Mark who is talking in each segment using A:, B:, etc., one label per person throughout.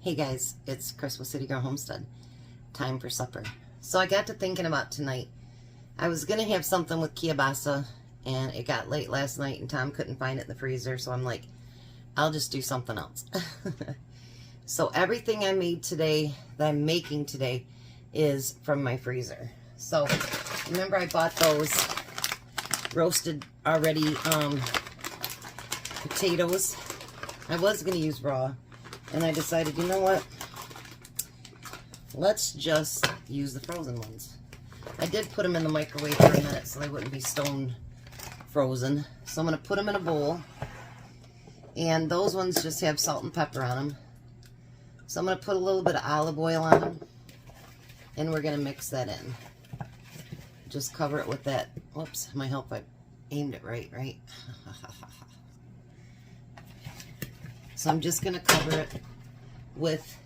A: Hey guys, it's Chris with City Girl Homestead. Time for supper. So I got to thinking about tonight. I was going to have something with kielbasa, and it got late last night and Tom couldn't find it in the freezer, so I'm like, I'll just do something else. So everything I made today, that I'm making today, is from my freezer. So remember I bought those roasted already potatoes. I was going to use raw, and I decided, you know what? Let's just use the frozen ones. I did put them in the microwave for a minute so they wouldn't be stone frozen. So I'm going to put them in a bowl. And those ones just have salt and pepper on them. So I'm going to put a little bit of olive oil on them. And we're going to mix that in. Just cover it with that. Whoops, my help, I aimed it right? So I'm just going to cover it with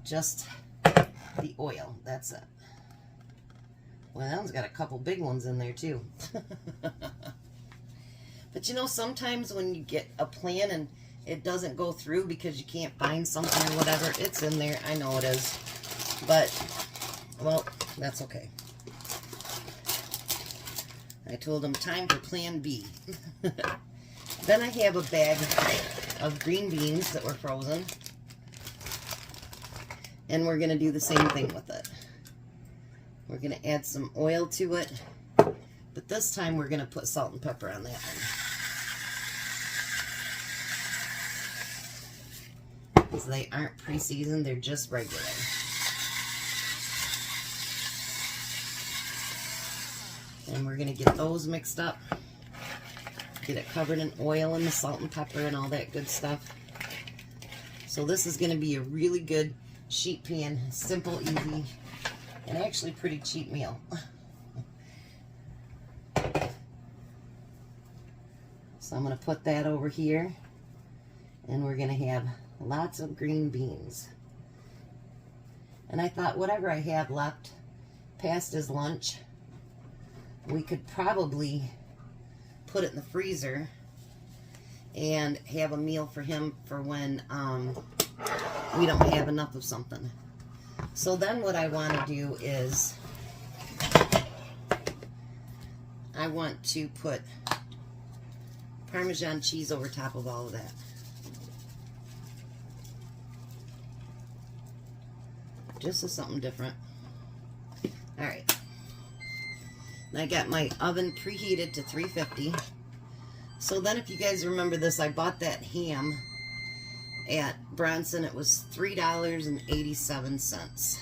A: just the oil. That's it. Well, that one's got a couple big ones in there too. But you know, sometimes when you get a plan and it doesn't go through because you can't find something or whatever, it's in there. I know it is. But, well, that's okay. I told him time for plan B. Then I have a bag of green beans that were frozen. And we're going to do the same thing with it. We're going to add some oil to it. But this time we're going to put salt and pepper on that one. Because they aren't pre-seasoned, they're just regular. And we're going to get those mixed up. Get it covered in oil and the salt and pepper and all that good stuff. So this is going to be a really good sheet pan, simple, easy, and actually pretty cheap meal. So I'm going to put that over here, and we're going to have lots of green beans. And I thought whatever I have left past his lunch, we could probably put it in the freezer and have a meal for him for when we don't have enough of something. So then what I want to do is I want to put Parmesan cheese over top of all of that. Just as something different. Alright. I got my oven preheated to 350. So then if you guys remember this, I bought that ham at Bronson. It was $3.87.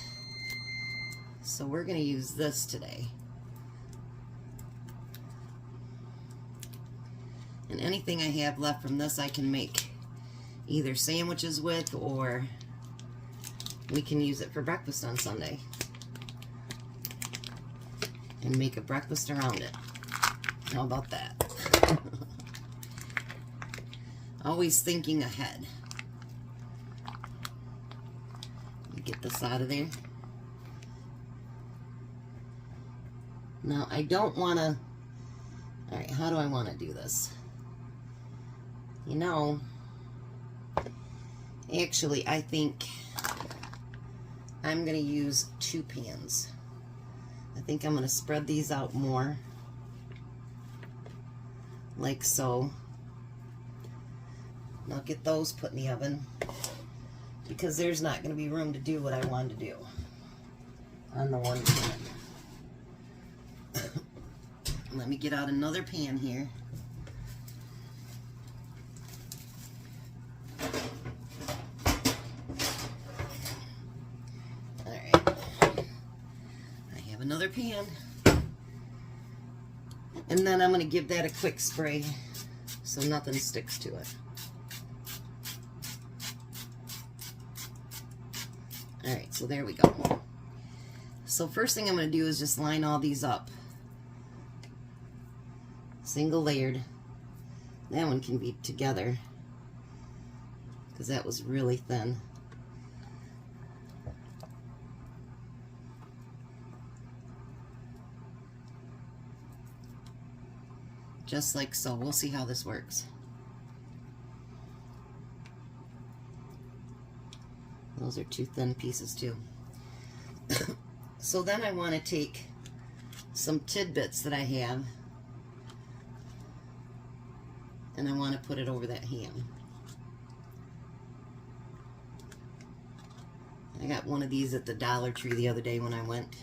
A: So we're going to use this today. And anything I have left from this I can make either sandwiches with, or we can use it for breakfast on Sunday. And make a breakfast around it. How about that? Always thinking ahead. Let me get this out of there. Now, I don't want to... Alright, how do I want to do this? You know, actually, I think I'm going to use 2 pans. I think I'm going to spread these out more, like so. And I'll get those put in the oven, because there's not going to be room to do what I want to do on the one pan. Let me get out another pan here. Another pan, and then I'm going to give that a quick spray so nothing sticks to it. Alright, so there we go. So first thing I'm going to do is just line all these up. Single layered. That one can be together because that was really thin. Just like so. We'll see how this works. Those are too thin pieces too. So then I want to take some tidbits that I have, and I want to put it over that ham. I got one of these at the Dollar Tree the other day when I went.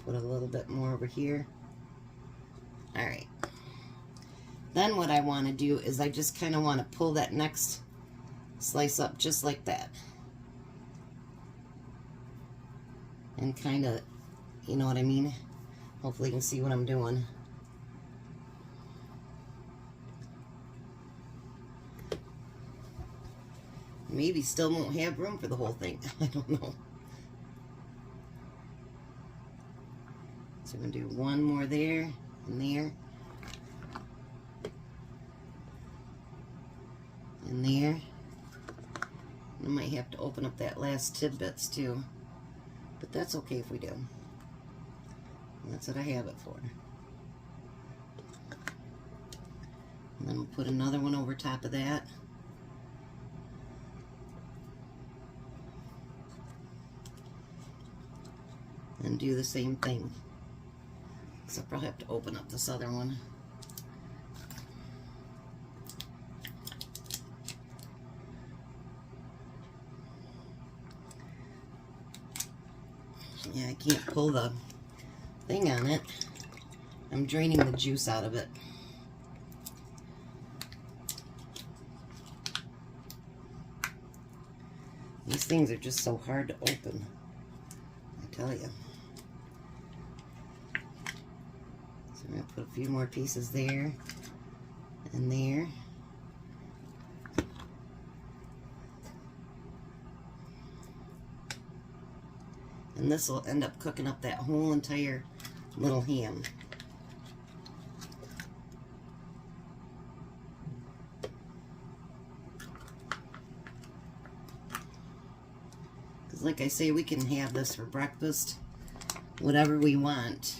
A: Put a little bit more over here. Alright. Then what I want to do is I just kind of want to pull that next slice up just like that. And kind of, you know what I mean? Hopefully you can see what I'm doing. Maybe still won't have room for the whole thing. I don't know. So I'm going to do one more there and there. And there. I might have to open up that last tidbits too. But that's okay if we do. That's what I have it for. And then we'll put another one over top of that. And do the same thing. Except I'll have to open up this other one. Yeah, I can't pull the thing on it. I'm draining the juice out of it. These things are just so hard to open, I tell you. So I'm going to put a few more pieces there and there. And this will end up cooking up that whole entire little ham. Because like I say, we can have this for breakfast, whatever we want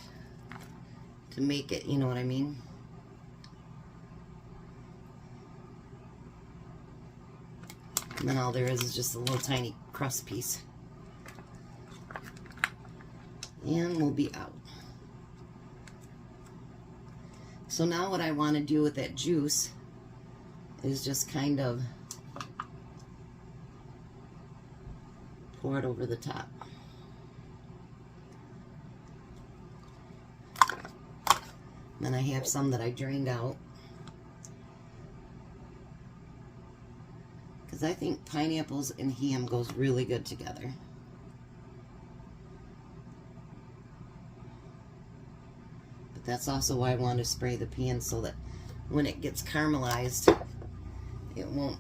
A: to make it, you know what I mean? And then all there is just a little tiny crust piece. And we'll be out. So now what I want to do with that juice is just kind of pour it over the top. Then I have some that I drained out, because I think pineapples and ham goes really good together. That's also why I want to spray the pan, so that when it gets caramelized, it won't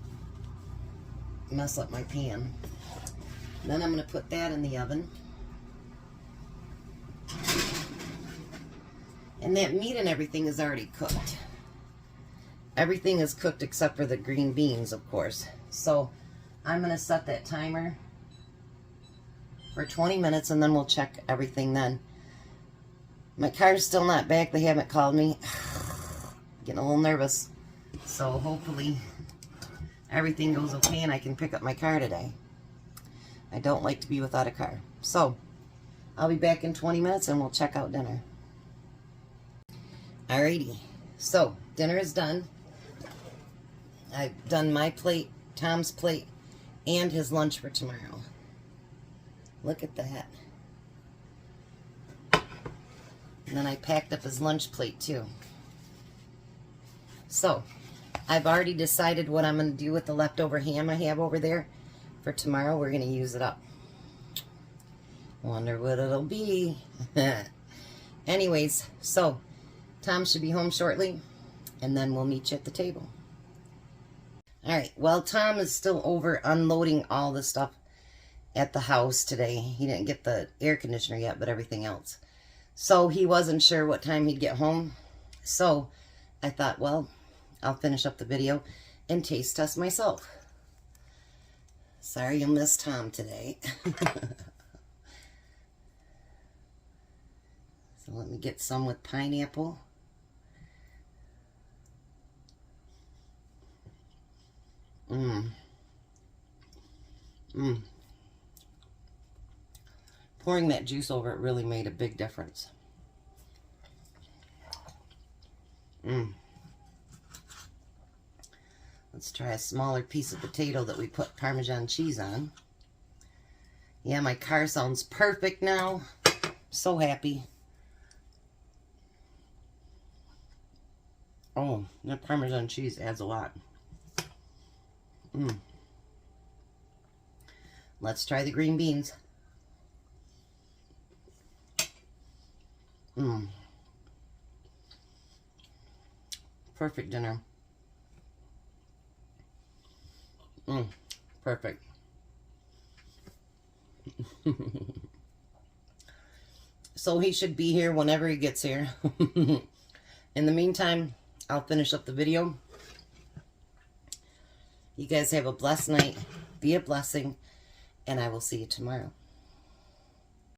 A: mess up my pan. Then I'm going to put that in the oven. And that meat and everything is already cooked. Everything is cooked except for the green beans, of course. So I'm going to set that timer for 20 minutes, and then we'll check everything then. My car's still not back. They haven't called me. Getting a little nervous. So hopefully everything goes okay and I can pick up my car today. I don't like to be without a car. So I'll be back in 20 minutes and we'll check out dinner. Alrighty. So dinner is done. I've done my plate, Tom's plate, and his lunch for tomorrow. Look at that. And then I packed up his lunch plate too. So, I've already decided what I'm going to do with the leftover ham I have over there. For tomorrow, we're going to use it up. Wonder what it'll be. Anyways, so, Tom should be home shortly, and then we'll meet you at the table. Alright, well, Tom is still over unloading all the stuff at the house today. He didn't get the air conditioner yet, but everything else. So he wasn't sure what time he'd get home. So I thought, well, I'll finish up the video and taste test myself. Sorry you'll miss Tom today. So let me get some with pineapple. Pouring that juice over it really made a big difference. Let's try a smaller piece of potato that we put Parmesan cheese on. Yeah, my car sounds perfect now. So happy. Oh, that Parmesan cheese adds a lot. Let's try the green beans. Perfect dinner. Perfect. So he should be here whenever he gets here. In the meantime, I'll finish up the video. You guys have a blessed night. Be a blessing. And I will see you tomorrow.